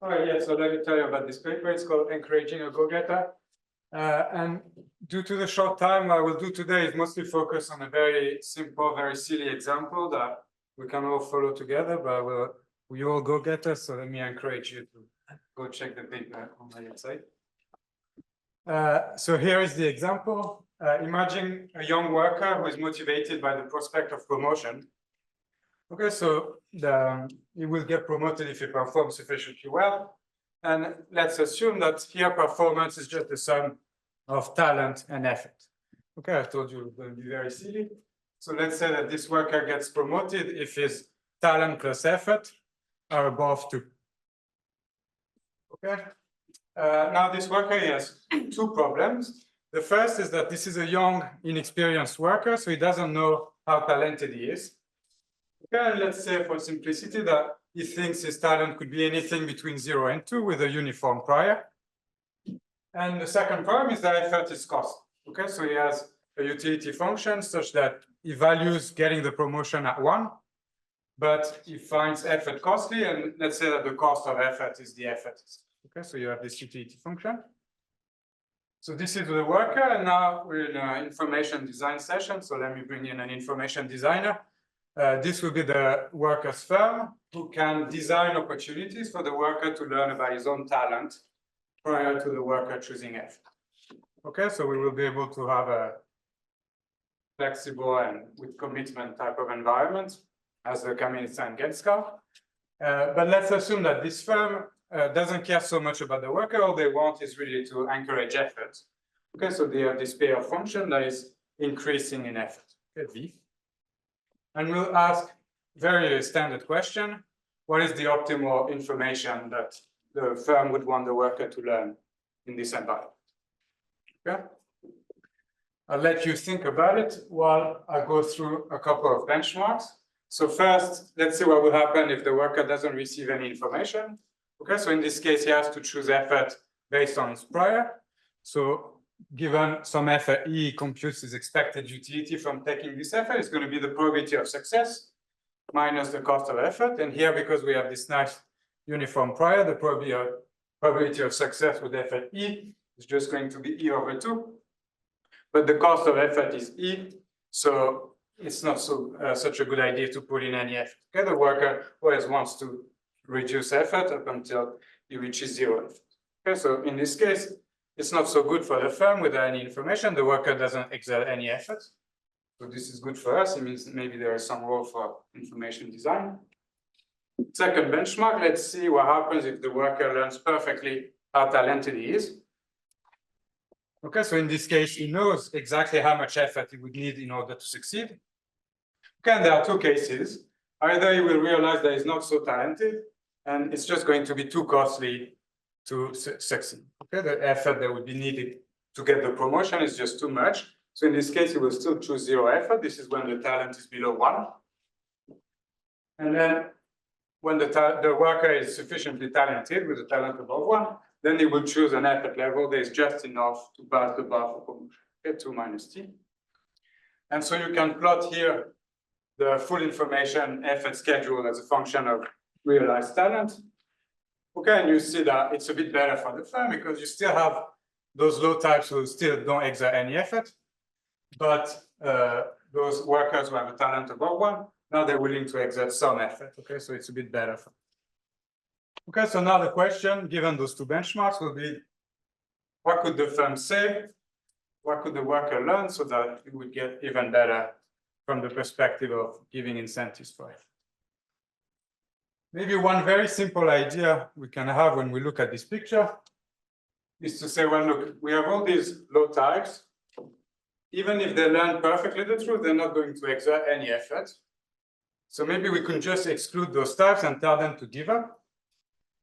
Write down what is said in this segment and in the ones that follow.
All right, yeah, so let me tell you about this paper. It's called Encouraging a Go-Getter. And due to the short time, what I will do today is mostly focus on a very simple, very silly example that we can all follow together, but we all go-getters, so let me encourage you to go check the paper on my website. So here is the example. Imagine a young worker who is motivated by the prospect of promotion. Okay, so he will get promoted if he performs sufficiently well. And let's assume that here performance is just the sum of talent and effort. Okay, I told you it will be very silly. So let's say that this worker gets promoted if his talent plus effort are above 2. Okay. Now this worker has 2 problems. The first is that this is a young, inexperienced worker, so he doesn't know how talented he is. Okay, and let's say for simplicity that he thinks his talent could be anything between 0 and 2 with a uniform prior. And the second problem is that effort is cost. Okay, so he has a utility function such that he values getting the promotion at 1, but he finds effort costly, and let's say that the cost of effort is the effort. Okay, so you have this utility function. So this is the worker, and now we're in an information design session. So let me bring in an information designer. This will be the worker's firm who can design opportunities for the worker to learn about his own talent prior to the worker choosing effort. Okay, so we will be able to have a flexible and with commitment type of environment as the Kamenica and Genska. But let's assume that this firm doesn't care so much about the worker. All they want is really to encourage effort. Okay, so they have this payoff function that is increasing in effort. Okay, V. And we'll ask very standard question: what is the optimal information that the firm would want the worker to learn in this environment? Okay. I'll let you think about it while I go through a couple of benchmarks. So first, let's see what will happen if the worker doesn't receive any information. Okay, so in this case, he has to choose effort based on his prior. So given some effort, he computes his expected utility from taking this effort. It's going to be the probability of success minus the cost of effort. And here, because we have this nice uniform prior, the probability of success with effort E is just going to be E over 2. But the cost of effort is E, so it's not such a good idea to put in any effort. Okay, the worker always wants to reduce effort up until he reaches 0 effort. Okay, so in this case, it's not so good for the firm without any information. The worker doesn't exert any effort. So this is good for us. It means maybe there is some role for information design. Second benchmark, let's see what happens if the worker learns perfectly how talented he is. Okay, so in this case, he knows exactly how much effort he would need in order to succeed. Okay, and there are 2 cases. Either he will realize that he's not so talented, and it's just going to be too costly to succeed. Okay, the effort that would be needed to get the promotion is just too much. So in this case, he will still choose 0 effort. This is when the talent is below 1. And then when the worker is sufficiently talented with a talent above 1, then he will choose an effort level that is just enough to pass the bar for promotion. Okay, 2 minus T. And so you can plot here the full information effort schedule as a function of realized talent. Okay, and you see that it's a bit better for the firm because you still have those low types who still don't exert any effort, but those workers who have a talent above 1, now they're willing to exert some effort. Okay, so it's a bit better. Okay, so now the question, given those 2 benchmarks, will be: what could the firm say? What could the worker learn so that it would get even better from the perspective of giving incentives for it? Maybe one very simple idea we can have when we look at this picture is to say, well, look, we have all these low types. Even if they learn perfectly the truth, they're not going to exert any effort. So maybe we can just exclude those types and tell them to give up.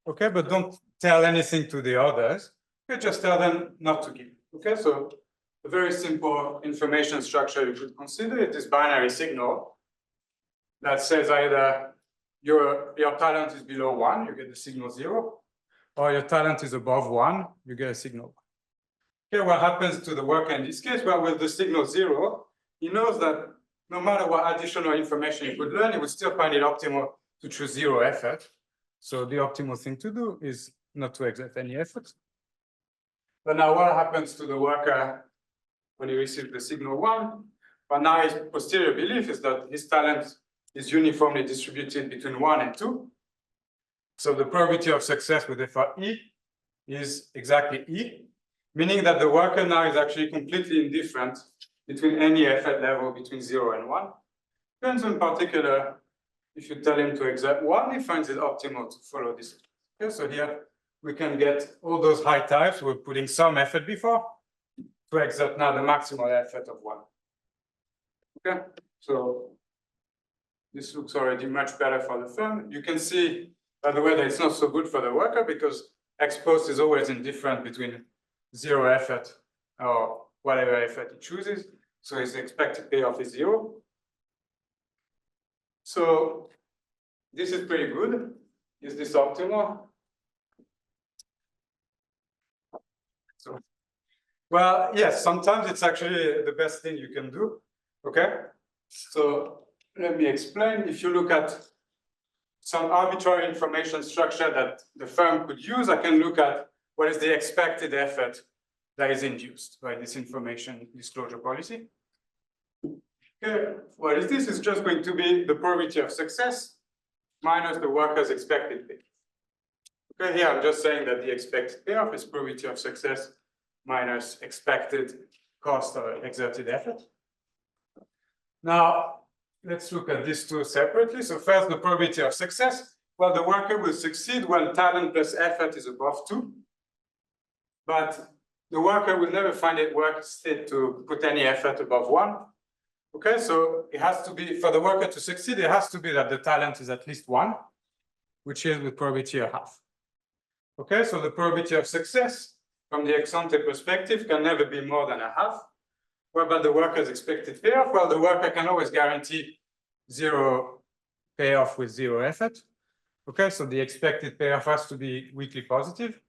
Okay, but don't tell anything to the others. Okay, just tell them not to give. Okay, so a very simple information structure you could consider is this binary signal that says either your talent is below 1, you get the signal 0, or your talent is above 1, you get a signal 1. Okay, what happens to the worker in this case? Well, with the signal 0, he knows that no matter what additional information he could learn, he would still find it optimal to choose 0 effort. So the optimal thing to do is not to exert any effort. But now what happens to the worker when he receives the signal 1? But now his posterior belief is that his talent is uniformly distributed between 1 and 2. So the probability of success with effort E is exactly E, meaning that the worker now is actually completely indifferent between any effort level between 0 and 1. Depends in particular, if you tell him to exert 1, he finds it optimal to follow this. Okay, so here we can get all those high types. We're putting some effort before to exert now the maximal effort of 1. Okay, so this looks already much better for the firm. You can see, by the way, that it's not so good for the worker because X post is always indifferent between 0 effort or whatever effort he chooses. So his expected payoff is 0. So this is pretty good. Is this optimal? So, well, yes, sometimes it's actually the best thing you can do. Okay, so let me explain. If you look at some arbitrary information structure that the firm could use, I can look at what is the expected effort that is induced by this information disclosure policy. Okay, what is this? It's just going to be the probability of success minus the worker's expected payoff. Okay, here I'm just saying that the expected payoff is probability of success minus expected cost or exerted effort. Now, let's look at these two separately. So first, the probability of success. Well, the worker will succeed when talent plus effort is above 2. But the worker will never find it worth it to put any effort above 1. Okay, so it has to be, for the worker to succeed, it has to be that the talent is at least 1, which is with probability a half. Okay, so the probability of success from the ex ante perspective can never be more than a half. What about the worker's expected payoff? Well, the worker can always guarantee 0 payoff with 0 effort. Okay, so the expected payoff has to be weakly positive.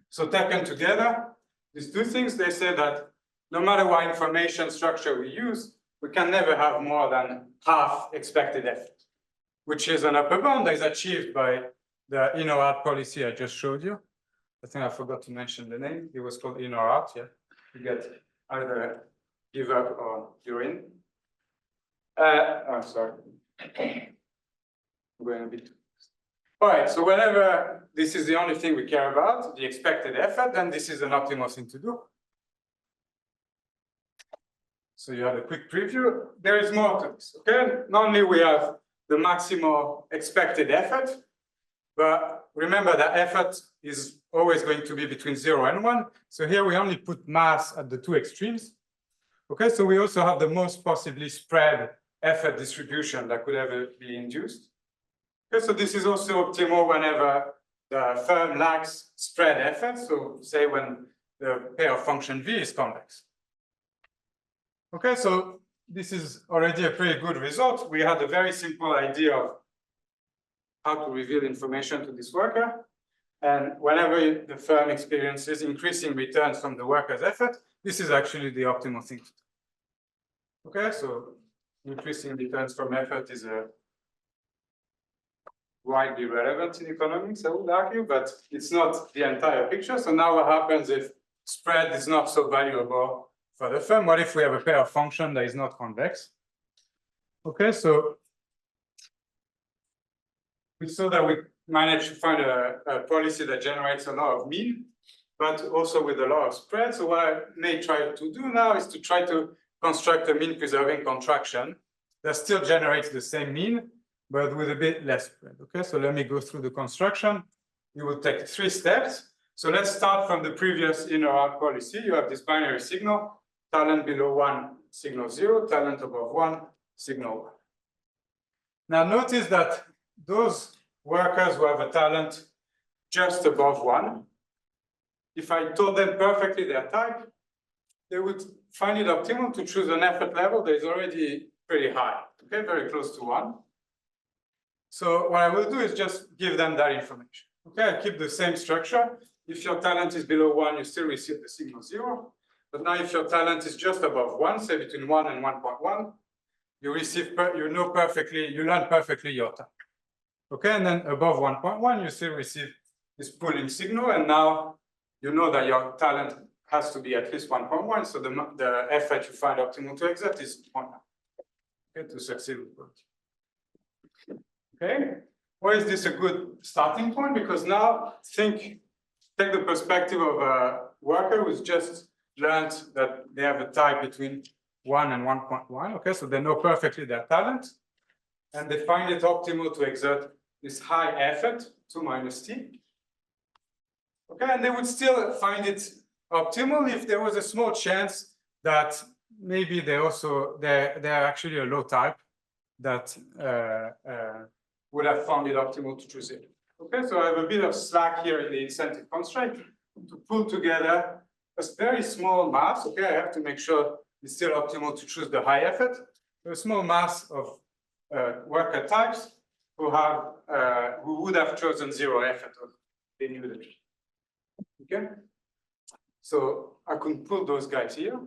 So taken together, these two things, they say that no matter what information structure we use, we can never have more than half expected effort, which is an upper bound that is achieved by the in-or-out policy I just showed you. I think I forgot to mention the name. It was called in-or-out, yeah. You get either give up or you're in. Oh, sorry. I'm going a bit. All right, so whenever this is the only thing we care about, the expected effort, then this is an optimal thing to do. So you have a quick preview. There is more to this, okay? Not only we have the maximal expected effort, but remember that effort is always going to be between 0 and 1. So here we only put mass at the two extremes. Okay, so we also have the most possibly spread effort distribution that could ever be induced. Okay, so this is also optimal whenever the firm lacks spread effort. So say when the payoff function V is convex. Okay, so this is already a pretty good result. We had a very simple idea of how to reveal information to this worker. And whenever the firm experiences increasing returns from the worker's effort, this is actually the optimal thing to do. Okay, so increasing returns from effort is a widely relevant in economics, I would argue, but it's not the entire picture. So now what happens if spread is not so valuable for the firm? What if we have a payoff function that is not convex? Okay, so we saw that we managed to find a policy that generates a lot of mean, but also with a lot of spread. So what I may try to do now is to try to construct a mean preserving contraction that still generates the same mean, but with a bit less spread. Okay, so let me go through the construction. You will take 3 steps. So let's start from the previous in-or-out policy. You have this binary signal, talent below 1, signal 0, talent above 1, signal 1. Now notice that those workers who have a talent just above 1, if I told them perfectly their type, they would find it optimal to choose an effort level that is already pretty high, okay, very close to 1. So what I will do is just give them that information. Okay, I keep the same structure. If your talent is below 1, you still receive the signal 0. But now if your talent is just above 1, say between 1 and 1.1, you receive, you learn perfectly your type. Okay, and then above 1.1, you still receive this pulling signal, and now you know that your talent has to be at least 1.1, so the effort you find optimal to exert is 0.9. Okay, to succeed with it. Okay, why is this a good starting point? Because now take the perspective of a worker who's just learned that they have a type between 1 and 1.1. Okay, so they know perfectly their talent, and they find it optimal to exert this high effort, 2 minus t. Okay, and they would still find it optimal if there was a small chance that maybe they're actually a low type that would have found it optimal to choose it. Okay, so I have a bit of slack here in the incentive constraint to pull together a very small mass. Okay, I have to make sure it's still optimal to choose the high effort. So a small mass of worker types who would have chosen 0 effort if they knew that. Okay, so I can pull those guys here,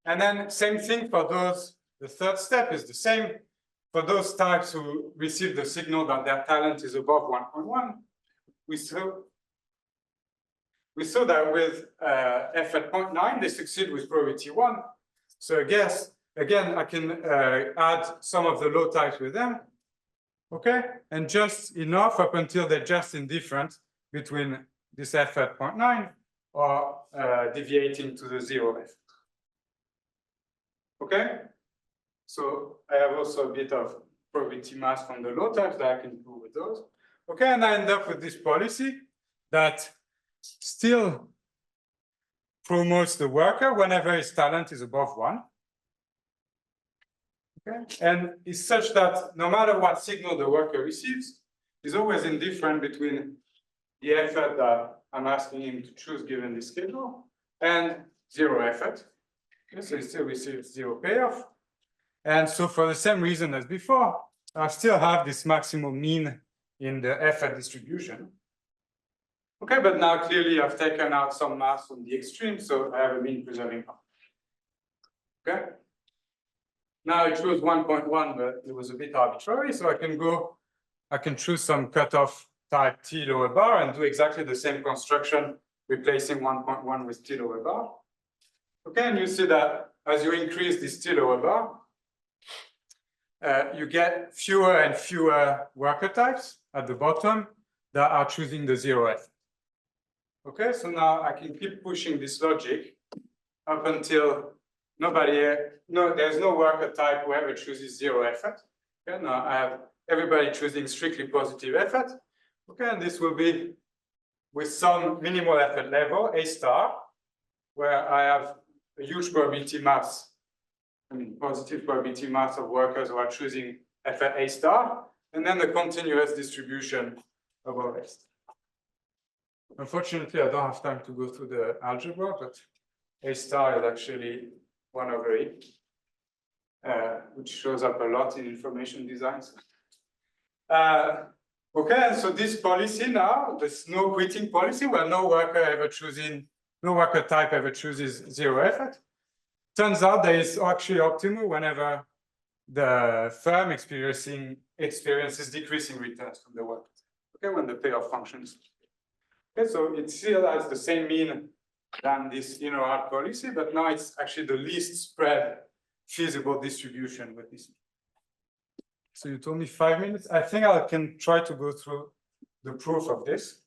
and then same thing for those. The third step is the same for those types who receive the signal that their talent is above 1.1. We saw that with f at 0.9, they succeed with probability 1. So I guess again I can add some of the low types with them. Okay, and just enough up until they're just indifferent between this f at 0.9 or deviating to the 0 f. Okay, so I have also a bit of probability mass from the low types that I can do with those. Okay, and I end up with this policy that still promotes the worker whenever his talent is above 1. Okay, and is such that no matter what signal the worker receives, is always indifferent between the effort that I'm asking him to choose given the schedule and 0 effort. Okay, so he still receives 0 payoff. And so for the same reason as before, I still have this maximal mean in the effort distribution. Okay, but now clearly I've taken out some mass from the extreme, so I have a mean preserving function. Okay. Now I chose 1.1, but it was a bit arbitrary, so I can choose some cutoff type t lower bar and do exactly the same construction, replacing 1.1 with t lower bar. Okay, and you see that as you increase this t lower bar, you get fewer and fewer worker types at the bottom that are choosing the 0 effort. Okay, so now I can keep pushing this logic up until there's no worker type who ever chooses 0 effort. Okay, now I have everybody choosing strictly positive effort. Okay, and this will be with some minimal effort level, A star, where I have a huge probability mass, positive probability mass of workers who are choosing effort A star, and then the continuous distribution above A star. Unfortunately, I don't have time to go through the algebra, but A star is actually 1 over E, which shows up a lot in information designs. Okay, and so this policy now, this no quitting policy, where no worker type ever chooses 0 effort, turns out that it's actually optimal whenever the firm experiences decreasing returns from the worker. Okay, when the payoff functions. Okay, so it still has the same mean than this inner hard policy, but now it's actually the least spread feasible distribution with this. So you told me 5 minutes. I think I can try to go through the proof of this.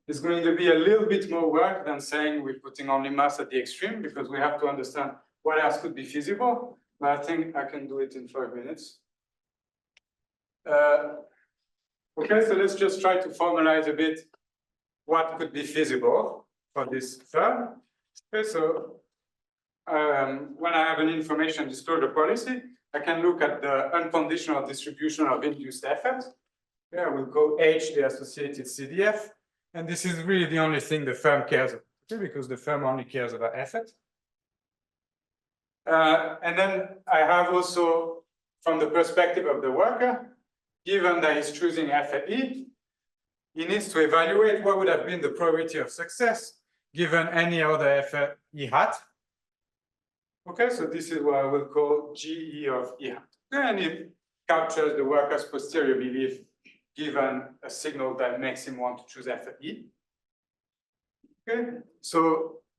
It's going to be a little bit more work than saying we're putting only mass at the extreme, because we have to understand what else could be feasible. But I think I can do it in 5 minutes. Okay, so let's just try to formalize a bit what could be feasible for this firm. Okay, so when I have an information disclosure policy, I can look at the unconditional distribution of induced effort. Yeah, we'll call H the associated CDF. And this is really the only thing the firm cares about, okay, because the firm only cares about effort. And then I have also, from the perspective of the worker, given that he's choosing effort E, he needs to evaluate what would have been the probability of success given any other effort E hat. Okay, so this is what I will call GE of E hat. And it captures the worker's posterior belief given a signal that makes him want to choose f at E. Okay, so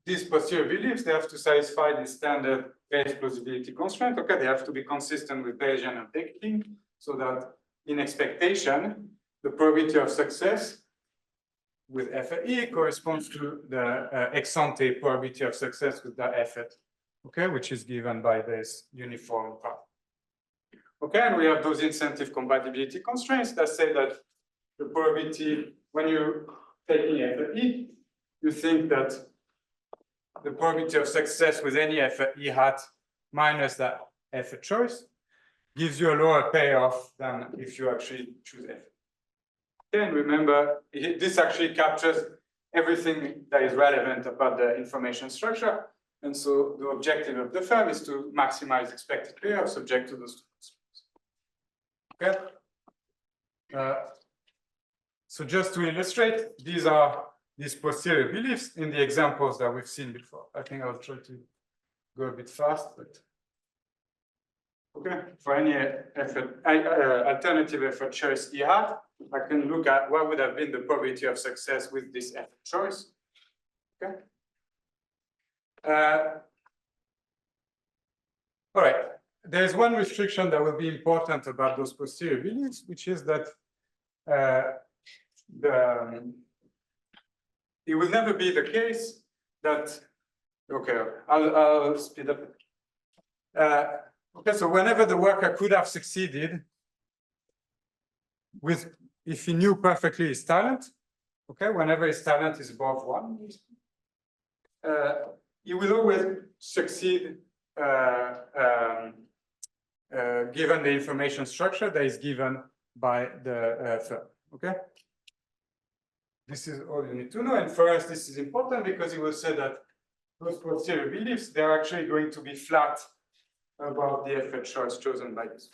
these posterior beliefs, they have to satisfy the standard Bayes plausibility constraint. Okay, they have to be consistent with Bayesian updating, so that in expectation, the probability of success with f at E corresponds to the ex ante probability of success with the f at, okay, which is given by this uniform path. Okay, and we have those incentive compatibility constraints that say that the probability, when you're taking f at E, you think that the probability of success with any f at E hat minus that f at choice gives you a lower payoff than if you actually choose f. Okay, and remember, this actually captures everything that is relevant about the information structure. And so the objective of the firm is to maximize expected payoff subject to those two constraints. Okay. So just to illustrate, these are these posterior beliefs in the examples that we've seen before. I think I'll try to go a bit fast, but okay. For any effort, alternative effort choice E hat, I can look at what would have been the probability of success with this effort choice. Okay. All right. There's one restriction that will be important about those posterior beliefs, which is that it will never be the case that, okay, I'll speed up. Okay, so whenever the worker could have succeeded with, if he knew perfectly his talent, okay, whenever his talent is above 1, he will always succeed given the information structure that is given by the firm, okay? This is all you need to know. And for us, this is important because it will say that those posterior beliefs, they're actually going to be flat about the effort choice chosen by this.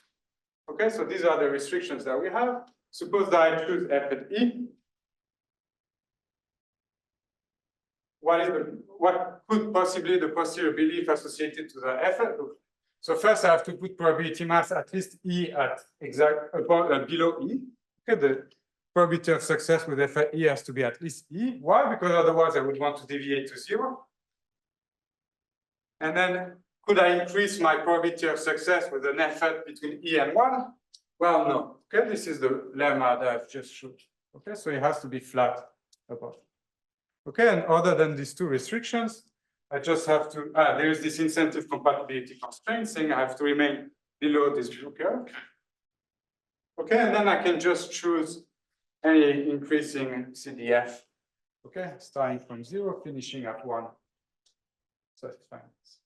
Okay, so these are the restrictions that we have. Suppose that I choose f at E. What could possibly the posterior belief associated to the effort? So first I have to put probability mass at least E at exact below E. Okay, the probability of success with f at E has to be at least E. Why? Because otherwise I would want to deviate to 0. And then could I increase my probability of success with an effort between E and 1? Well, no. Okay, this is the lemma that I've just showed. Okay, so it has to be flat above. Okay, and other than these two restrictions, I just have to, there is this incentive compatibility constraint saying I have to remain below this blue curve. Okay, and then I can just choose any increasing CDF. Okay, starting from 0, finishing at 1. Satisfying this.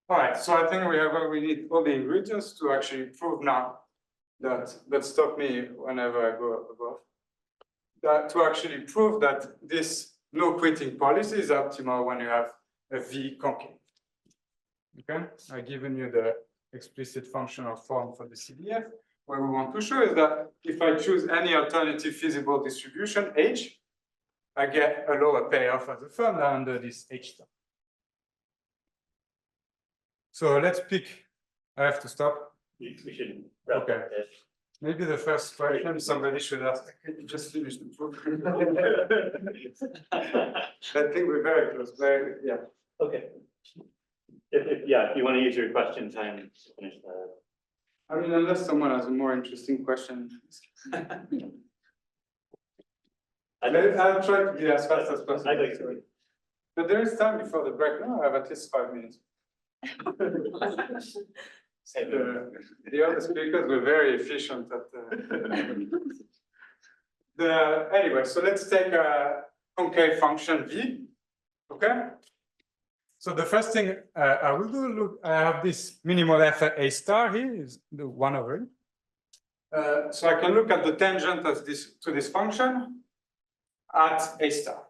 All right, so I think we need all the ingredients to actually prove now that, but stop me whenever I go above, that to actually prove that this no quitting policy is optimal when you have a V concave. Okay, I've given you the explicit functional form for the CDF. What we want to show is that if I choose any alternative feasible distribution, H, I get a lower payoff as a firm under this H star. So let's pick, I have to stop. We should. Okay. Maybe the first question somebody should ask, can you just finish the proof? I think we're very close, very, yeah. Okay. If you want to use your question time to finish that. I mean, unless someone has a more interesting question. I'll try to be as fast as possible. I'd like to. But there is time before the break. No, I have at least 5 minutes. The other speakers were very efficient at anyway, so let's take a concave function V. Okay. So the first thing I will do, look, I have this minimal f at A star here, is the 1 over E. So I can look at the tangent as this to this function at A star.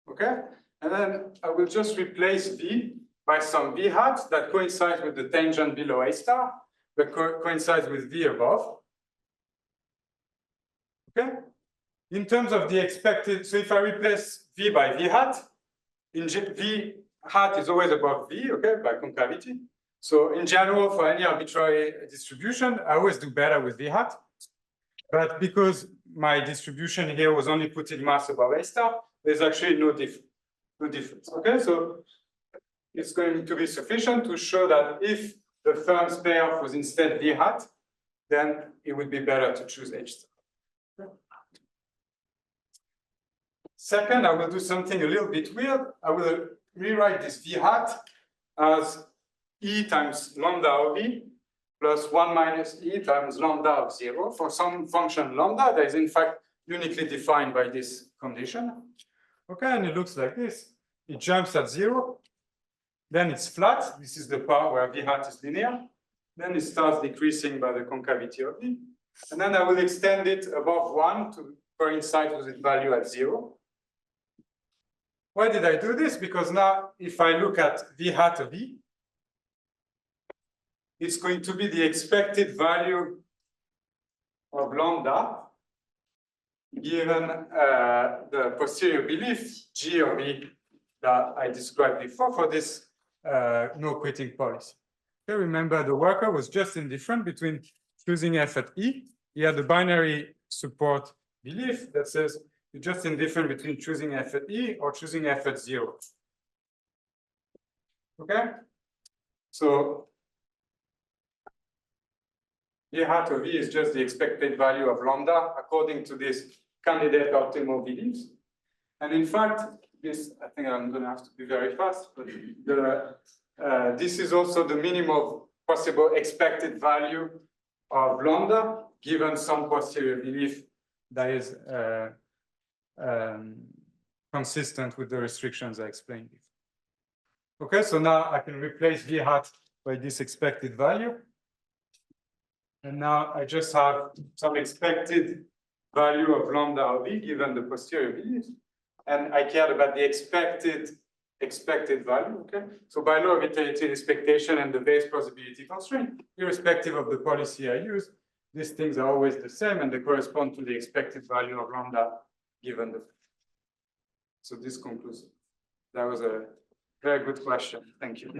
Okay. And then I will just replace V by some V hat that coincides with the tangent below A star, but coincides with V above. Okay? In terms of the expected, so if I replace V by V hat, V hat is always above V, okay, by concavity. So in general, for any arbitrary distribution, I always do better with V hat. But because my distribution here was only putting mass above A star, there's actually no difference. Okay, so it's going to be sufficient to show that if the Ferm's payoff was instead V hat, then it would be better to choose H star. Second, I will do something a little bit weird. I will rewrite this V hat as E times lambda of V plus 1 minus E times lambda of 0 for some function lambda that is in fact uniquely defined by this condition. Okay, and it looks like this. It jumps at 0, then it's flat. This is the part where V hat is linear. Then it starts decreasing by the concavity of V. And then I will extend it above 1 to coincide with its value at 0. Why did I do this? Because now if I look at V hat of V, it's going to be the expected value of lambda given the posterior belief G of V that I described before for this no quitting policy. Okay, remember the worker was just indifferent between choosing F at E. He had a binary support belief that says you're just indifferent between choosing F at E or choosing F at 0. Okay, so V hat of V is just the expected value of lambda according to this candidate optimal beliefs. And in fact, this, I think I'm going to have to be very fast, but this is also the minimum possible expected value of lambda given some posterior belief that is consistent with the restrictions I explained before. Okay, so now I can replace V hat by this expected value. And now I just have some expected value of lambda of V given the posterior beliefs. And I cared about the expected value, okay? So by law of iterative expectation and the base plausibility constraint, irrespective of the policy I use, these things are always the same and they correspond to the expected value of lambda given the. So this concludes. That was a very good question. Thank you.